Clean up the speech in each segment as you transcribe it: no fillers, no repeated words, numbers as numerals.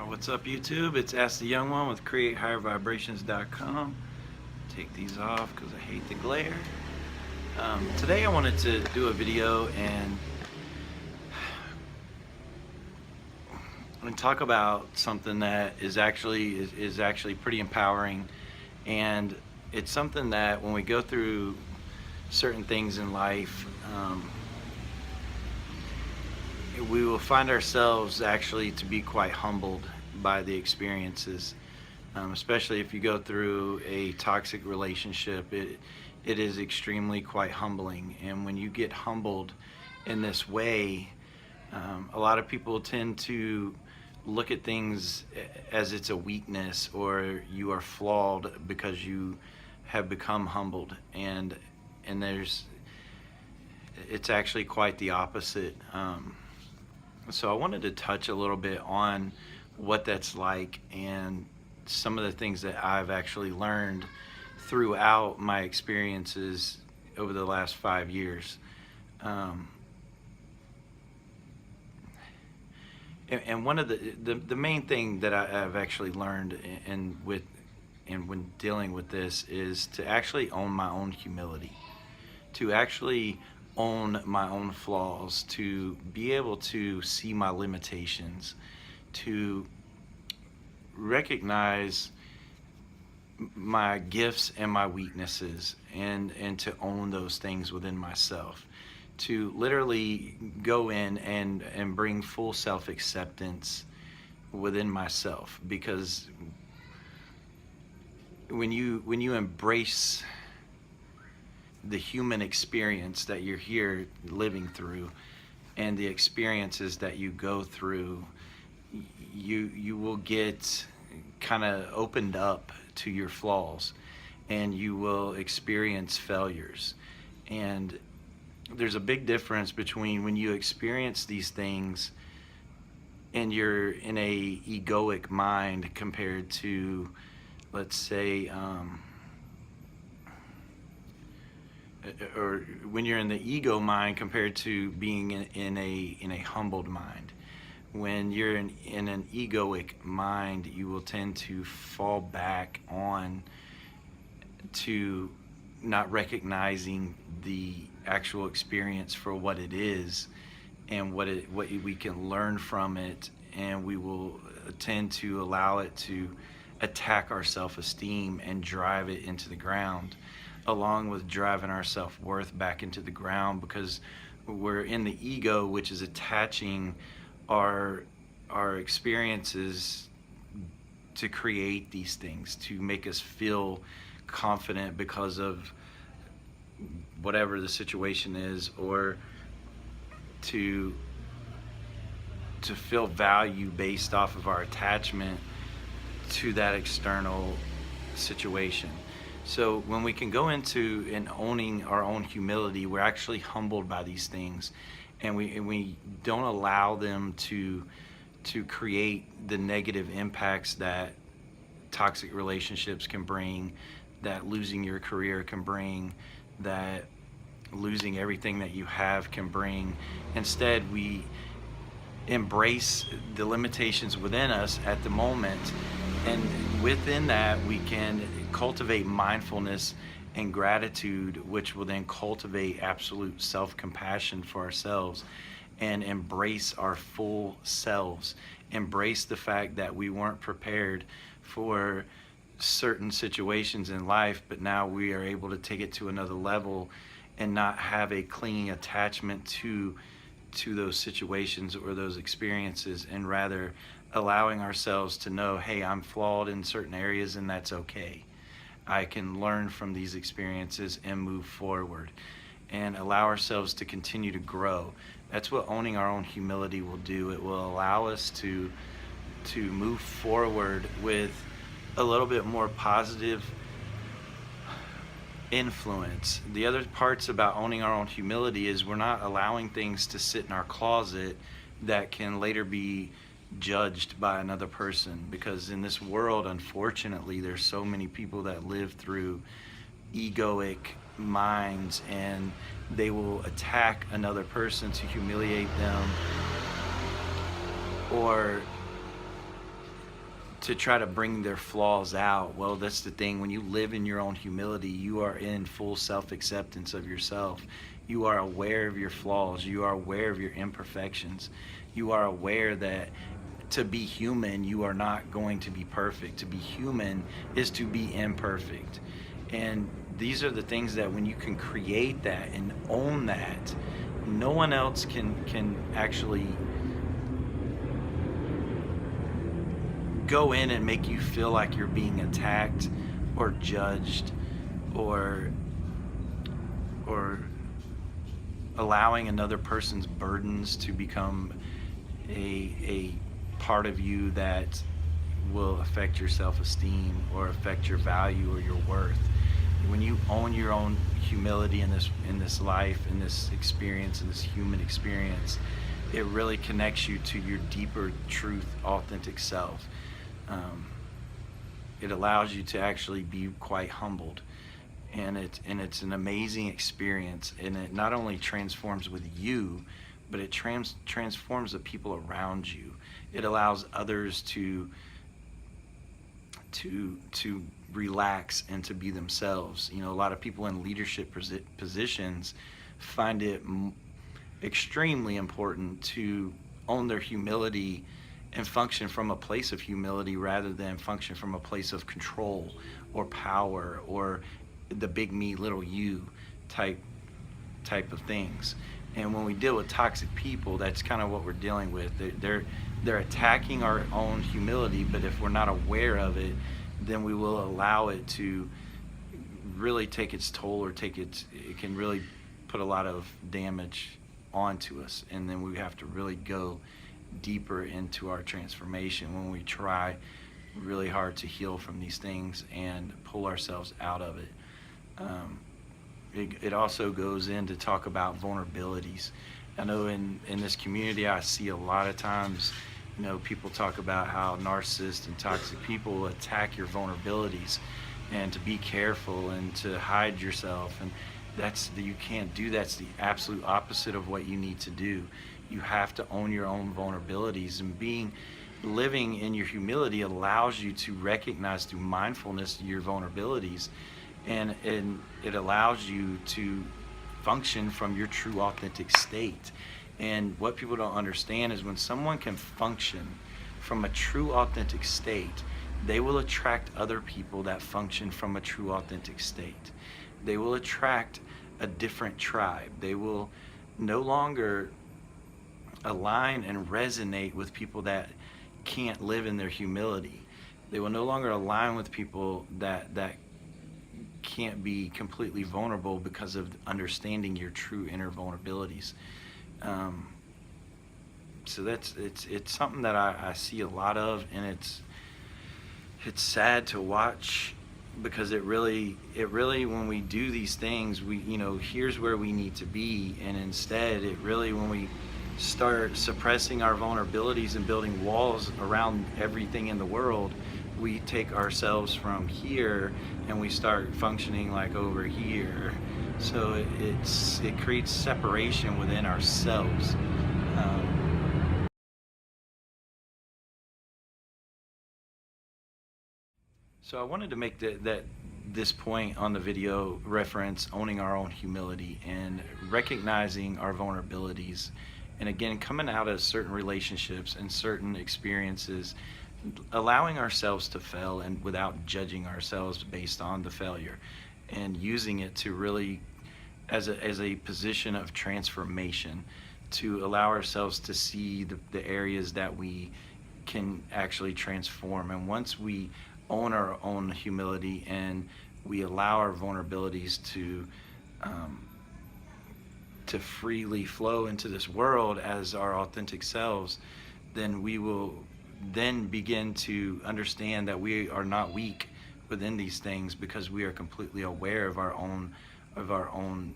What's up, YouTube? It's Ask the Young One with CreateHigherVibrations.com. Take these off because I hate the glare. Today I wanted to do a video and talk about something that is actually pretty empowering, and it's something that when we go through certain things in life, we will find ourselves actually to be quite humbled by the experiences, especially if you go through a toxic relationship. It is extremely quite humbling, and when you get humbled in this way, a lot of people tend to look at things as it's a weakness, or you are flawed because you have become humbled, and it's actually quite the opposite. So I wanted to touch a little bit on what that's like and some of the things that I've actually learned throughout my experiences over the last 5 years. And one of the main thing that I've actually learned when dealing with this is to actually own my own humility, to actually own my own flaws, to be able to see my limitations, to recognize my gifts and my weaknesses, and to own those things within myself, to literally go in and bring full self-acceptance within myself. Because when you embrace the human experience that you're here living through, and the experiences that you go through, you will get kind of opened up to your flaws, and you will experience failures. And there's a big difference between when you experience these things and you're in a egoic mind compared to, let's say, or when you're in the ego mind compared to being in a humbled mind. When you're in an egoic mind, you will tend to fall back on to not recognizing the actual experience for what it is, and what we can learn from it, and we will tend to allow it to attack our self-esteem and drive it into the ground, along with driving our self-worth back into the ground, because we're in the ego, which is attaching our experiences to create these things, to make us feel confident because of whatever the situation is, or to feel value based off of our attachment to that external situation. So when we can go into and owning our own humility, we're actually humbled by these things, and we don't allow them to create the negative impacts that toxic relationships can bring, that losing your career can bring, that losing everything that you have can bring. Instead, we embrace the limitations within us at the moment, and within that we can cultivate mindfulness and gratitude, which will then cultivate absolute self-compassion for ourselves, and embrace our full selves, embrace the fact that we weren't prepared for certain situations in life, but now we are able to take it to another level and not have a clinging attachment to those situations or those experiences, and rather allowing ourselves to know, hey, I'm flawed in certain areas, and that's okay. I can learn from these experiences and move forward, and allow ourselves to continue to grow. That's what owning our own humility will do. It will allow us to move forward with a little bit more positive influence. The other parts about owning our own humility is we're not allowing things to sit in our closet that can later be judged by another person, because in this world, unfortunately, there's so many people that live through egoic minds, and they will attack another person to humiliate them, or to try to bring their flaws out. Well, that's the thing. When you live in your own humility, you are in full self-acceptance of yourself. You are aware of your flaws. You are aware of your imperfections. You are aware that to be human, you are not going to be perfect. To be human is to be imperfect. And these are the things that when you can create that and own that, no one else can actually go in and make you feel like you're being attacked or judged or allowing another person's burdens to become a part of you that will affect your self-esteem or affect your value or your worth. When you own your own humility in this life, in this experience, in this human experience, it really connects you to your deeper truth, authentic self. It allows you to actually be quite humbled, and it's an amazing experience. And it not only transforms with you, but it transforms the people around you. It allows others to relax and to be themselves. You know, a lot of people in leadership positions find it extremely important to own their humility and function from a place of humility rather than function from a place of control or power or the big me, little you type of things. And when we deal with toxic people, that's kind of what we're dealing with. They're attacking our own humility, but if we're not aware of it, then we will allow it to really take its toll, or it can really put a lot of damage onto us. And then we have to really go deeper into our transformation when we try really hard to heal from these things and pull ourselves out of it. It also goes in to talk about vulnerabilities. I know in this community, I see a lot of times, you know, people talk about how narcissists and toxic people attack your vulnerabilities, and to be careful and to hide yourself. And you can't do that. That's the absolute opposite of what you need to do. You have to own your own vulnerabilities, and living in your humility allows you to recognize through mindfulness your vulnerabilities, and it allows you to function from your true authentic state. And what people don't understand is when someone can function from a true authentic state, they will attract other people that function from a true authentic state. They will attract a different tribe. They will no longer align and resonate with people that can't live in their humility. They will no longer align with people that can't be completely vulnerable because of understanding your true inner vulnerabilities. So it's something that I see a lot of, and it's sad to watch, because it really when we do these things, here's where we need to be, and instead when we start suppressing our vulnerabilities and building walls around everything in the world, we take ourselves from here and we start functioning like over here. So it creates separation within ourselves. So I wanted to make this point on the video reference owning our own humility and recognizing our vulnerabilities, and again coming out of certain relationships and certain experiences, allowing ourselves to fail and without judging ourselves based on the failure, and using it to really as a position of transformation, to allow ourselves to see the areas that we can actually transform. And once we own our own humility and we allow our vulnerabilities to freely flow into this world as our authentic selves, then we will then begin to understand that we are not weak within these things, because we are completely aware of our own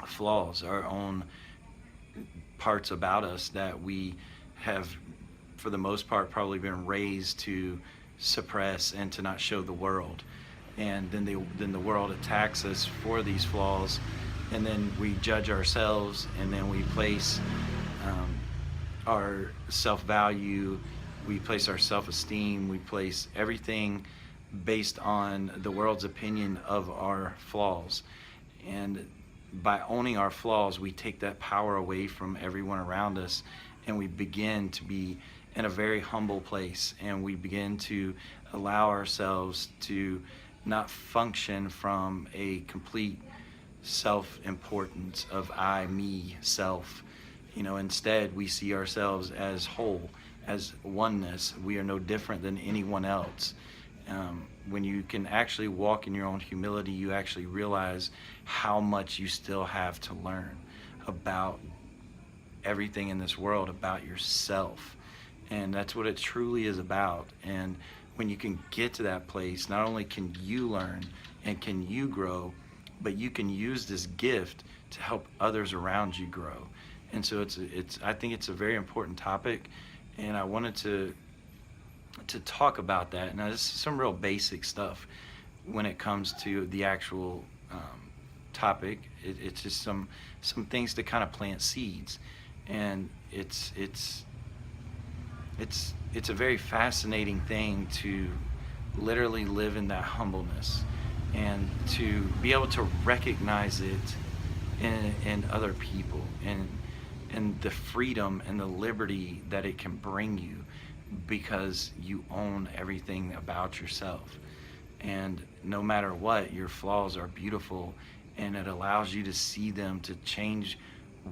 flaws, our own parts about us that we have, for the most part, probably been raised to suppress and to not show the world. And then the world attacks us for these flaws, and then we judge ourselves, and then we place our self-value We place our self-esteem, we place everything based on the world's opinion of our flaws. And by owning our flaws, we take that power away from everyone around us, and we begin to be in a very humble place, and we begin to allow ourselves to not function from a complete self-importance of I, me, self. Instead we see ourselves as whole, as oneness. We are no different than anyone else. When you can actually walk in your own humility, you actually realize how much you still have to learn about everything in this world, about yourself. And that's what it truly is about. And when you can get to that place, not only can you learn and can you grow, but you can use this gift to help others around you grow. And so I think it's a very important topic, and I wanted to talk about that. Now, this is some real basic stuff when it comes to the actual topic. It's just some things to kind of plant seeds, and it's a very fascinating thing to literally live in that humbleness and to be able to recognize it in other people, and the freedom and the liberty that it can bring you because you own everything about yourself. And no matter what, your flaws are beautiful, and it allows you to see them, to change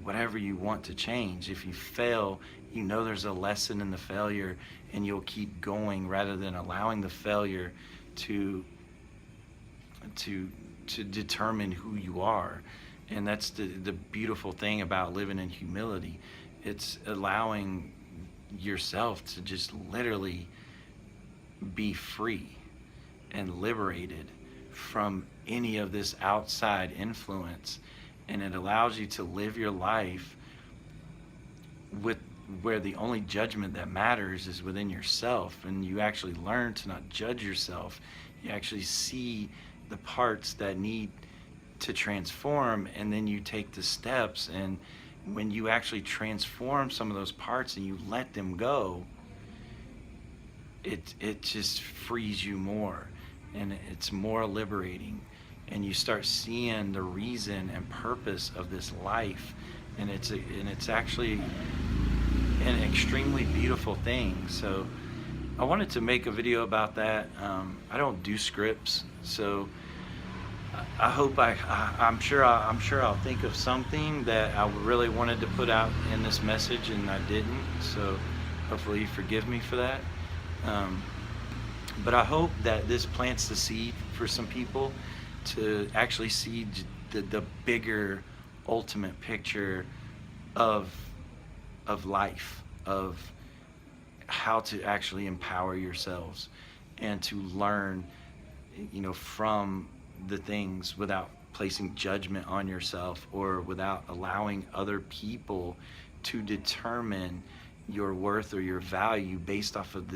whatever you want to change. If you fail, there's a lesson in the failure, and you'll keep going rather than allowing the failure to determine who you are. And that's the beautiful thing about living in humility. It's allowing yourself to just literally be free and liberated from any of this outside influence. And it allows you to live your life where the only judgment that matters is within yourself, and you actually learn to not judge yourself. You actually see the parts that need to transform, and then you take the steps. And when you actually transform some of those parts and you let them go, it just frees you more, and it's more liberating, and you start seeing the reason and purpose of this life. And it's actually an extremely beautiful thing. So I wanted to make a video about that. I don't do scripts, so I hope I'm sure I'll think of something that I really wanted to put out in this message and I didn't. So hopefully you forgive me for that. But I hope that this plants the seed for some people to actually see the bigger, ultimate picture of life, of how to actually empower yourselves and to learn, from the things without placing judgment on yourself, or without allowing other people to determine your worth or your value based off of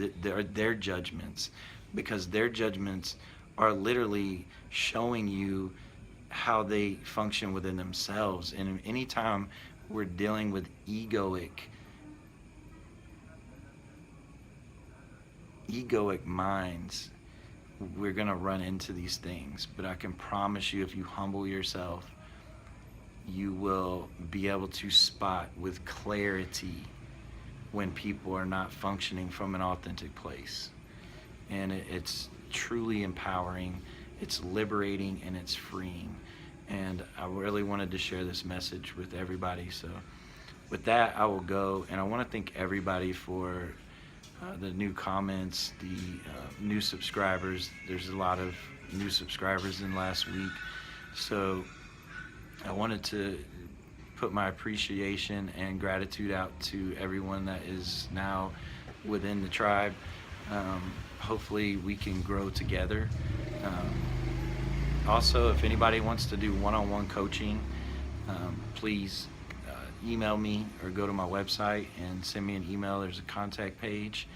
their judgments, because their judgments are literally showing you how they function within themselves. And anytime we're dealing with egoic minds, we're going to run into these things. But I can promise you, if you humble yourself, you will be able to spot with clarity when people are not functioning from an authentic place. And it's truly empowering, it's liberating, and it's freeing. And I really wanted to share this message with everybody. So with that, I will go, and I want to thank everybody for the new comments, the new subscribers. There's a lot of new subscribers in last week. So I wanted to put my appreciation and gratitude out to everyone that is now within the tribe. Hopefully we can grow together. Also, if anybody wants to do one-on-one coaching, please email me or go to my website and send me an email. There's a contact page.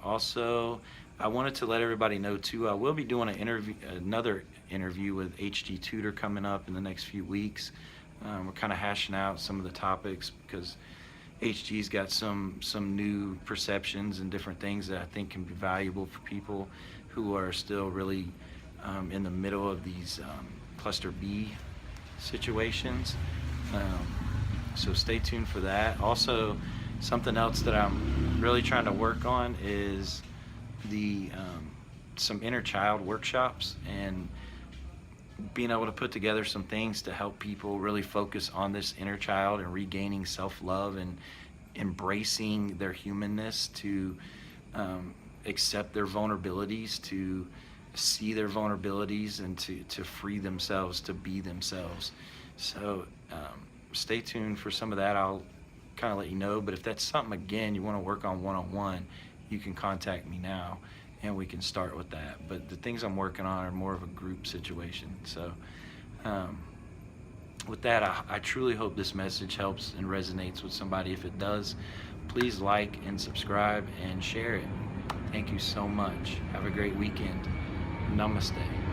Also, I wanted to let everybody know too, I will be doing another interview with HD Tutor coming up in the next few weeks. We're kind of hashing out some of the topics because HG's got some new perceptions and different things that I think can be valuable for people who are still really in the middle of these cluster B situations. So stay tuned for that. Also, something else that I'm really trying to work on is the some inner child workshops, and being able to put together some things to help people really focus on this inner child and regaining self-love and embracing their humanness, to accept their vulnerabilities, to see their vulnerabilities, and to free themselves to be themselves. So stay tuned for some of that. I'll kind of let you know, but if that's something, again, you want to work on one-on-one, you can contact me now and we can start with that. But the things I'm working on are more of a group situation. So with that, I truly hope this message helps and resonates with somebody. If it does, please like and subscribe and share it. Thank you so much. Have a great weekend. Namaste.